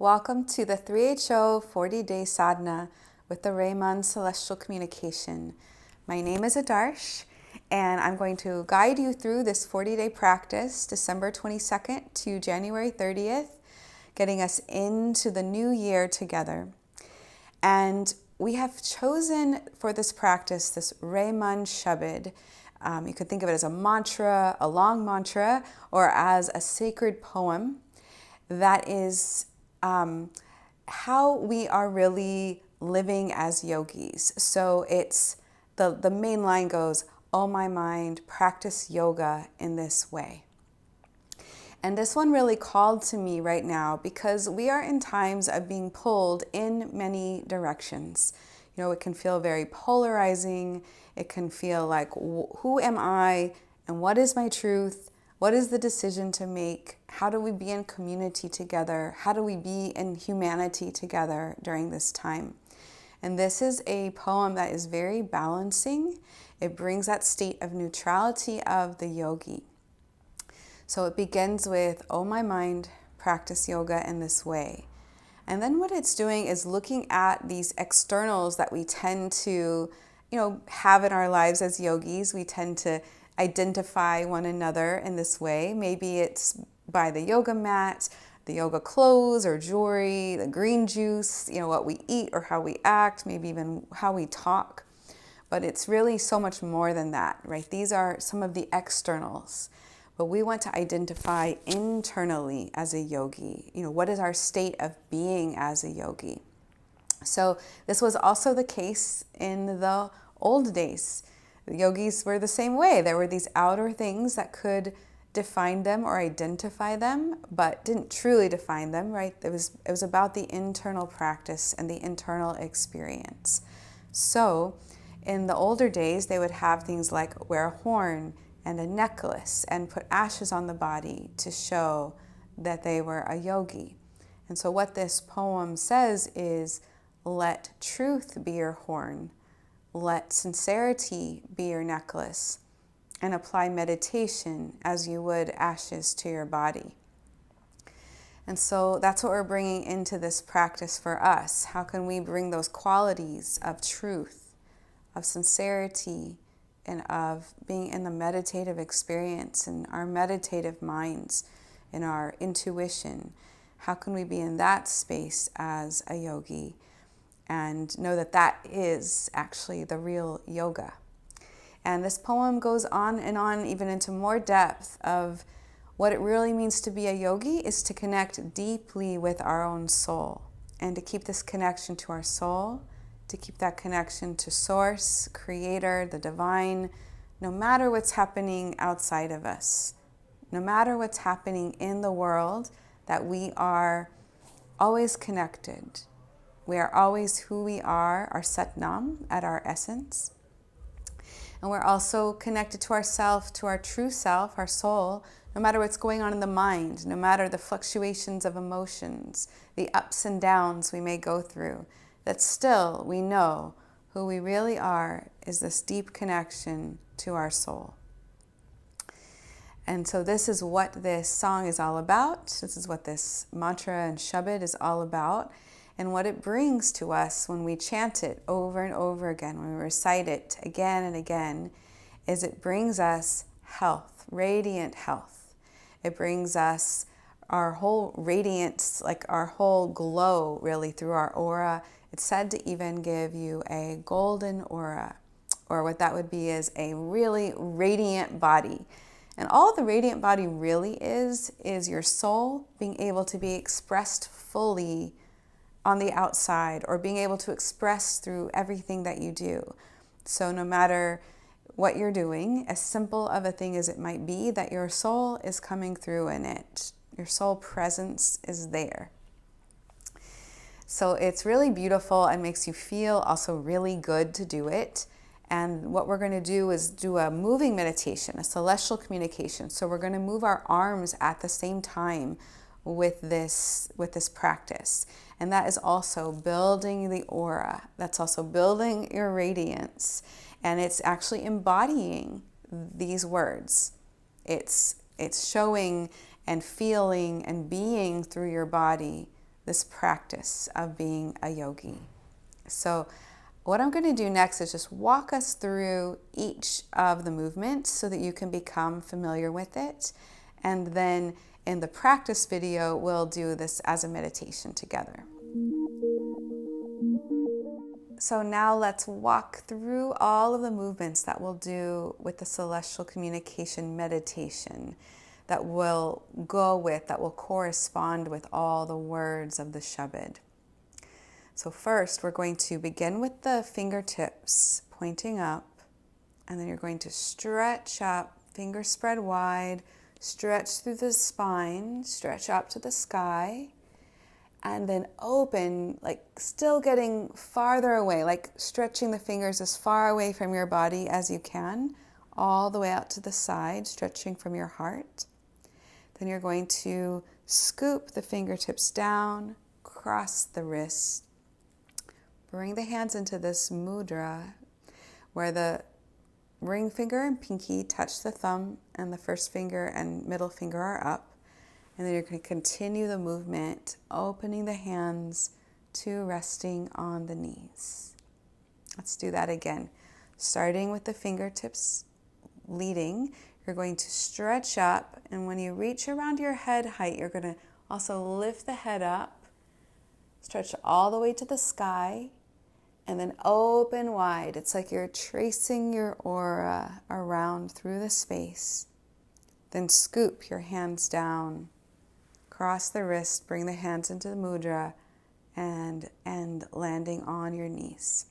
Welcome to the 3HO 40-Day Sadhana with the Raymond Celestial Communication. My name is Adarsh, and I'm going to guide you through this 40-day practice, December 22nd to January 30th, getting us into the new year together. And we have chosen for this practice this Raymond Shabad. You could think of it as a mantra, a long mantra, or as a sacred poem that is how we are really living as yogis. So it's the main line goes, "Oh my mind, practice yoga in this way." And this one really called to me right now because we are in times of being pulled in many directions. You know, it can feel very polarizing. It can feel like, who am I and what is my truth? What is the decision to make? How do we be in community together? How do we be in humanity together during this time? And this is a poem that is very balancing. It brings that state of neutrality of the yogi. So it begins with, "Oh my mind, practice yoga in this way." And then what it's doing is looking at these externals that we tend to, have in our lives as yogis. We tend to identify one another in this way. Maybe it's by the yoga mat, the yoga clothes or jewelry, the green juice, what we eat or how we act, maybe even how we talk. But it's really so much more than that, right? These are some of the externals. But we want to identify internally as a yogi. What is our state of being as a yogi? So this was also the case in the old days. The yogis were the same way. There were these outer things that could define them or identify them, but didn't truly define them, right? It was about the internal practice and the internal experience. So in the older days, they would have things like wear a horn and a necklace and put ashes on the body to show that they were a yogi. And so what this poem says is, let truth be your horn, let sincerity be your necklace, and apply meditation as you would ashes to your body. And so that's what we're bringing into this practice for us. How can we bring those qualities of truth, of sincerity, and of being in the meditative experience, in our meditative minds, in our intuition? How can we be in that space as a yogi and know that that is actually the real yoga? And this poem goes on and on, even into more depth of what it really means to be a yogi is to connect deeply with our own soul and to keep this connection to our soul, to keep that connection to source, creator, the divine, no matter what's happening outside of us, no matter what's happening in the world, that we are always connected. We are always who we are, our Satnam, at our essence. And we're also connected to ourself, to our true self, our soul, no matter what's going on in the mind, no matter the fluctuations of emotions, the ups and downs we may go through, that still we know who we really are is this deep connection to our soul. And so this is what this song is all about. This is what this mantra and Shabad is all about. And what it brings to us when we chant it over and over again, when we recite it again and again, is it brings us health, radiant health. It brings us our whole radiance, like our whole glow really through our aura. It's said to even give you a golden aura, or what that would be is a really radiant body. And all the radiant body really is your soul being able to be expressed fully on the outside, or being able to express through everything that you do. So no matter what you're doing, as simple of a thing as it might be, that your soul is coming through in it. Your soul presence is there. So it's really beautiful and makes you feel also really good to do it. And what we're going to do is do a moving meditation, a celestial communication. So we're going to move our arms at the same time with this practice. And that is also building the aura. That's also building your radiance. And it's actually embodying these words. It's showing and feeling and being through your body this practice of being a yogi. So what I'm going to do next is just walk us through each of the movements so that you can become familiar with it. And then in the practice video, we'll do this as a meditation together. So now let's walk through all of the movements that we'll do with the celestial communication meditation that will correspond with all the words of the Shabad. So first, we're going to begin with the fingertips pointing up, and then you're going to stretch up, fingers spread wide, stretch through the spine, stretch up to the sky, and then open, like still getting farther away, like stretching the fingers as far away from your body as you can, all the way out to the side, stretching from your heart. Then you're going to scoop the fingertips down, cross the wrist, bring the hands into this mudra where the ring finger and pinky touch the thumb and the first finger and middle finger are up. And then you're going to continue the movement, opening the hands to resting on the knees. Let's do that again. Starting with the fingertips leading, you're going to stretch up, and when you reach around your head height, you're going to also lift the head up, stretch all the way to the sky, and then open wide. It's like you're tracing your aura around through the space. Then scoop your hands down, cross the wrist, bring the hands into the mudra, and landing on your knees.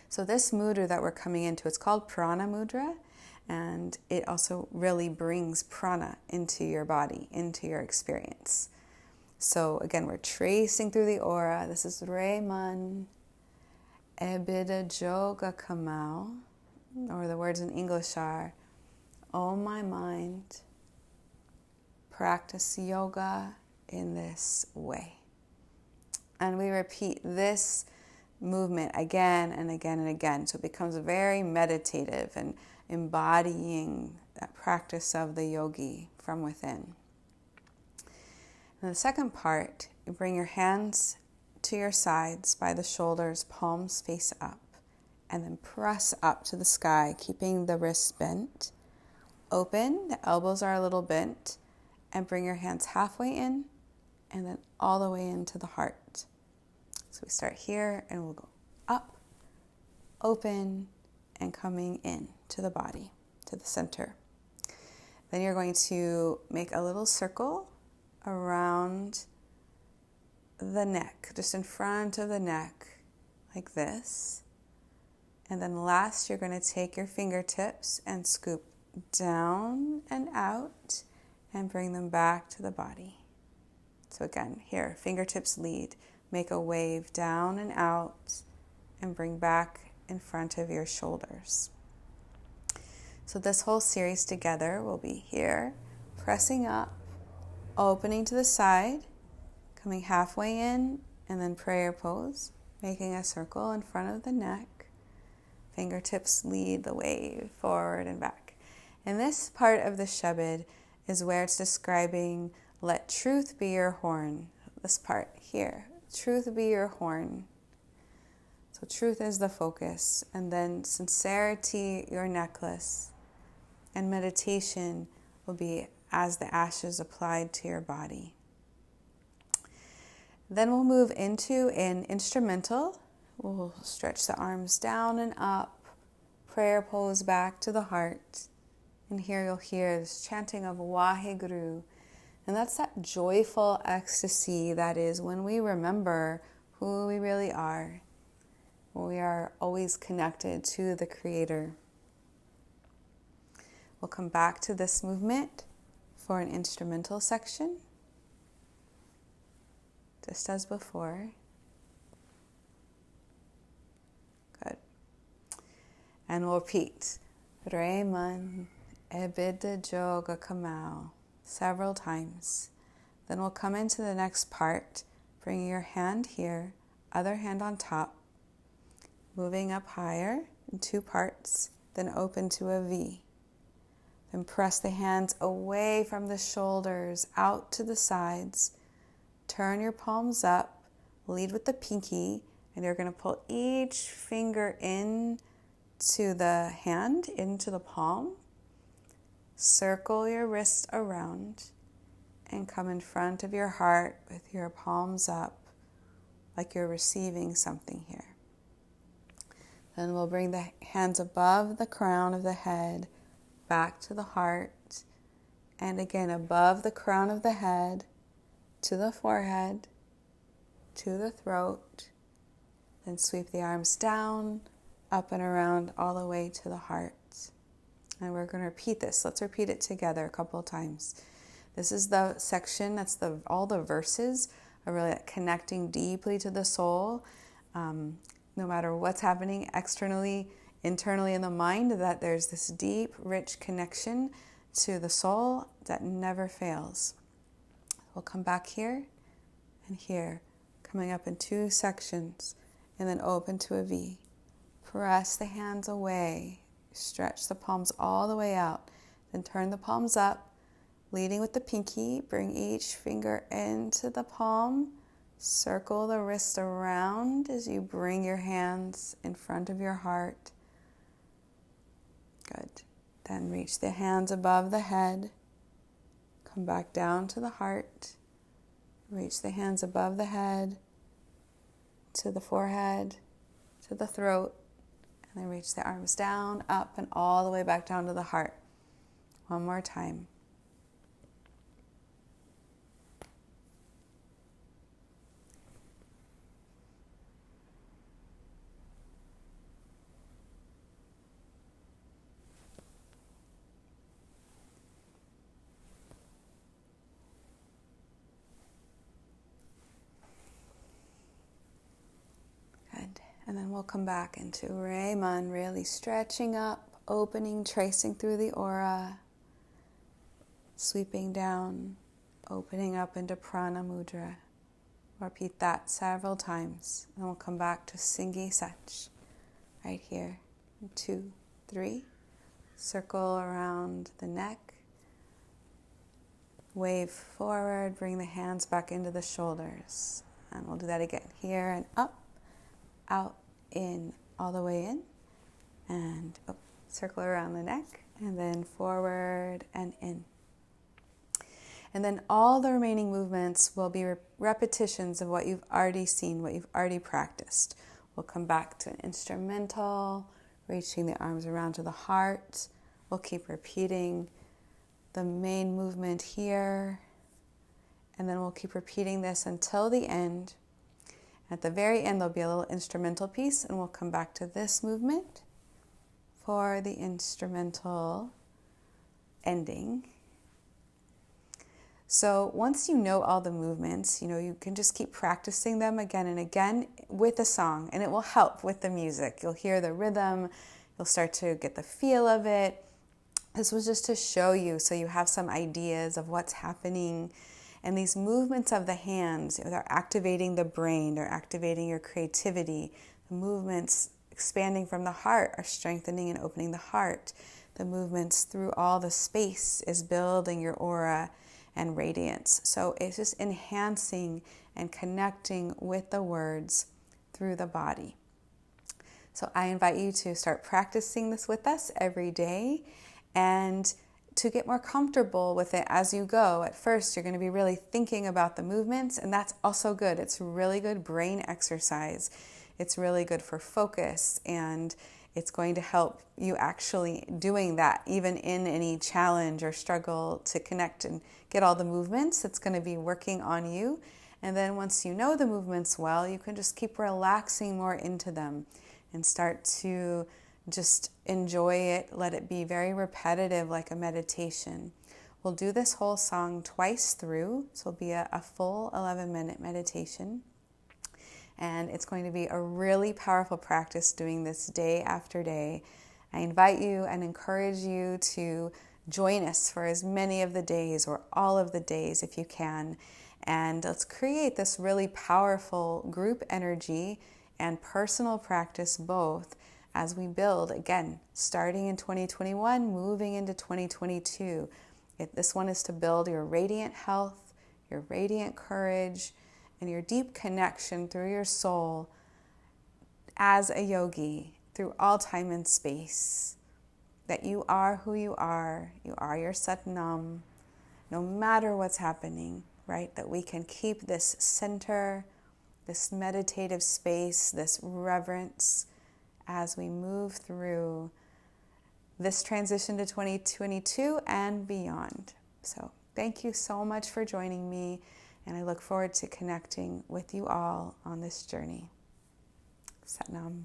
So this mudra that we're coming into, it's called prana mudra, and it also really brings prana into your body, into your experience. So again, we're tracing through the aura. This is Reman Ebida Joga Kamau, or the words in English are, oh my mind, practice yoga in this way. And we repeat this movement again and again and again. So it becomes very meditative and embodying that practice of the yogi from within. And the second part, you bring your hands to your sides by the shoulders, palms face up, and then press up to the sky, keeping the wrists bent. Open, the elbows are a little bent, and bring your hands halfway in and then all the way into the heart. So we start here and we'll go up, open, and coming in to the body, to the center. Then you're going to make a little circle around the neck, just in front of the neck, like this. And then last, you're going to take your fingertips and scoop down and out and bring them back to the body. So again, here, fingertips lead. Make a wave down and out and bring back in front of your shoulders. So this whole series together will be here, pressing up, opening to the side, coming halfway in, and then prayer pose, making a circle in front of the neck. Fingertips lead the wave forward and back. And this part of the Shabad is where it's describing, let truth be your horn. This part here, truth be your horn. So truth is the focus, and then sincerity your necklace, and meditation will be as the ashes applied to your body. Then we'll move into an instrumental. We'll stretch the arms down and up, prayer pose back to the heart. And here you'll hear this chanting of Waheguru. And that's that joyful ecstasy that is when we remember who we really are. When we are always connected to the Creator. We'll come back to this movement for an instrumental section, just as before. Good. And we'll repeat. Reman Ebida Joga Kamau several times. Then we'll come into the next part, bringing your hand here, other hand on top, moving up higher in two parts, then open to a V. Then press the hands away from the shoulders, out to the sides, turn your palms up, lead with the pinky, and you're going to pull each finger in to the hand, into the palm. Circle your wrist around and come in front of your heart with your palms up like you're receiving something here. Then we'll bring the hands above the crown of the head, back to the heart, and again above the crown of the head, to the forehead, to the throat. Then sweep the arms down, up and around, all the way to the heart. And we're going to repeat this. Let's repeat it together a couple of times. This is the section, all the verses are really connecting deeply to the soul. No matter what's happening externally, internally in the mind, that there's this deep, rich connection to the soul that never fails. We'll come back here and here, coming up in 2 sections, and then open to a V. Press the hands away. Stretch the palms all the way out. Then turn the palms up, leading with the pinky. Bring each finger into the palm. Circle the wrist around as you bring your hands in front of your heart. Good. Then reach the hands above the head. Come back down to the heart. Reach the hands above the head, to the forehead, to the throat. And then reach the arms down, up, and all the way back down to the heart. One more time. Good. And then we'll come back into Rayman, really stretching up, opening, tracing through the aura, sweeping down, opening up into Prana Mudra. Repeat that several times. And we'll come back to Singhi Sach, right here. 2, 3. Circle around the neck. Wave forward, bring the hands back into the shoulders. And we'll do that again. Here and up, out, in, all the way in, and up. Circle around the neck, and then forward and in. And then all the remaining movements will be repetitions of what you've already seen, what you've already practiced. We'll come back to an instrumental, reaching the arms around to the heart. We'll keep repeating the main movement here, and then we'll keep repeating this until the end. At the very end, there'll be a little instrumental piece, and we'll come back to this movement for the instrumental ending. So once you know all the movements, you can just keep practicing them again and again with a song, and it will help with the music. You'll hear the rhythm, you'll start to get the feel of it. This was just to show you, so you have some ideas of what's happening. And these movements of the hands, they're activating the brain, they're activating your creativity. The movements expanding from the heart are strengthening and opening the heart. The movements through all the space is building your aura and radiance. So it's just enhancing and connecting with the words through the body. So I invite you to start practicing this with us every day, and to get more comfortable with it as you go. At first, you're going to be really thinking about the movements, and that's also good. It's really good brain exercise. It's really good for focus, and it's going to help you actually doing that, even in any challenge or struggle to connect and get all the movements. It's going to be working on you. And then once you know the movements well, you can just keep relaxing more into them and start to just enjoy it. Let it be very repetitive, like a meditation. We'll do this whole song twice through. So it'll be a full 11-minute meditation. And it's going to be a really powerful practice doing this day after day. I invite you and encourage you to join us for as many of the days or all of the days if you can. And let's create this really powerful group energy and personal practice both, as we build, again, starting in 2021, moving into 2022. This one is to build your radiant health, your radiant courage, and your deep connection through your soul as a yogi through all time and space. That you are who you are your Satnam, no matter what's happening, right? That we can keep this center, this meditative space, this reverence as we move through this transition to 2022 and beyond. So thank you so much for joining me, and I look forward to connecting with you all on this journey. Satnam.